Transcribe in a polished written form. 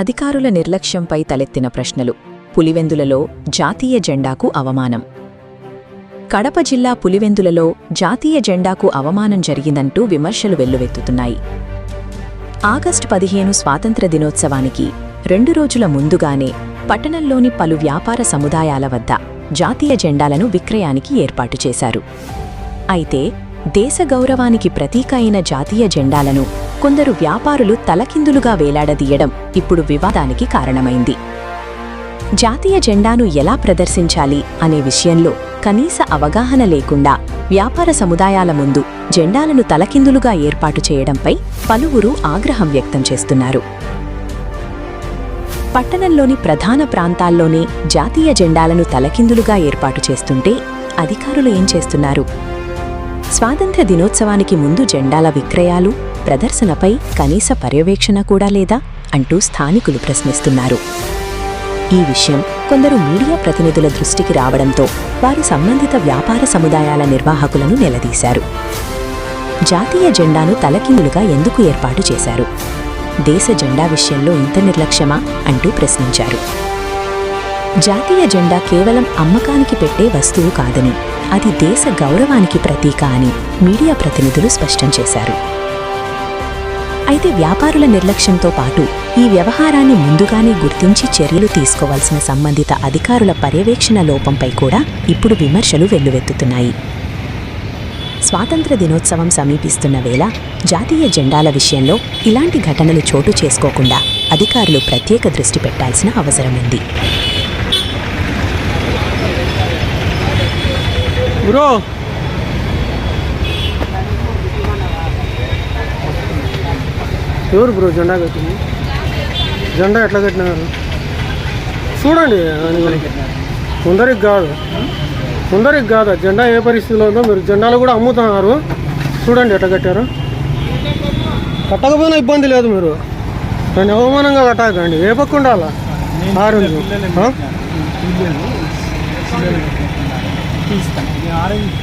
అధికారుల నిర్లక్ష్యంపై తలెత్తిన ప్రశ్నలు. పులివెందులలో జాతీయ జెండాకు అవమానం. కడప జిల్లా పులివెందులలో జాతీయ జెండాకు అవమానం జరిగిందంటూ విమర్శలు వెల్లువెత్తుతున్నాయి. ఆగస్టు 15 స్వాతంత్ర దినోత్సవానికి 2 రోజుల ముందుగానే పట్టణంలోని పలు వ్యాపార సముదాయాల వద్ద జాతీయ జెండాలను విక్రయానికి ఏర్పాటు చేశారు. అయితే దేశ గౌరవానికి ప్రతీక అయిన జాతీయ జెండాలను కొందరు వ్యాపారులు తలకిందులుగా వేలాడదీయడం ఇప్పుడు వివాదానికి కారణమైంది. జాతీయ జెండాను ఎలా ప్రదర్శించాలి అనే విషయంలో కనీస అవగాహన లేకుండా వ్యాపార సముదాయాల ముందు జెండాలను తలకిందులుగా ఏర్పాటు చేయడంపై పలువురు ఆగ్రహం వ్యక్తం చేస్తున్నారు. పట్టణంలోని ప్రధాన ప్రాంతాల్లోనే జాతీయ జెండాలను తలకిందులుగా ఏర్పాటు చేస్తుంటే అధికారులు ఏం చేస్తున్నారు? స్వాతంత్ర్య దినోత్సవానికి ముందు జెండాల విక్రయాలు, ప్రదర్శనపై కనీస పర్యవేక్షణ కూడా లేదా అంటూ స్థానికులు ప్రశ్నిస్తున్నారు. ఈ విషయం కొందరు మీడియా ప్రతినిధుల దృష్టికి రావడంతో వారు సంబంధిత వ్యాపార సముదాయాల నిర్వాహకులను నిలదీశారు. జాతీయ జెండాను తలకిందులుగా ఎందుకు ఏర్పాటు చేశారు? దేశ జెండా విషయంలో ఇంత నిర్లక్ష్యమా అంటూ ప్రశ్నించారు. జాతీయ జెండా కేవలం అమ్మకానికి పెట్టే వస్తువు కాదని, అది దేశ గౌరవానికి ప్రతీక అని మీడియా ప్రతినిధులు స్పష్టం చేశారు. అయితే వ్యాపారుల నిర్లక్ష్యంతో పాటు ఈ వ్యవహారాన్ని ముందుగానే గుర్తించి చర్యలు తీసుకోవాల్సిన సంబంధిత అధికారుల పర్యవేక్షణ లోపంపై కూడా ఇప్పుడు విమర్శలు వెల్లువెత్తుతున్నాయి. స్వాతంత్ర దినోత్సవం సమీపిస్తున్న వేళ జాతీయ జెండాల విషయంలో ఇలాంటి ఘటనలు చోటు చేసుకోకుండా అధికారులు ప్రత్యేక దృష్టి పెట్టాల్సిన అవసరముంది. ఎవరు బ్రో జెండా కట్టింది? జెండా ఎట్లా కట్టినారు చూడండి. కొందరికి కాదు జెండా ఏ పరిస్థితిలో ఉందో. మీరు జెండాలు కూడా అమ్ముతున్నారు, చూడండి ఎట్లా కట్టారు. కట్టకపోయినా ఇబ్బంది లేదు, మీరు దాన్ని అవమానంగా కట్టకండి. ఏ పక్క ఉండాలా? ఆరెంజ్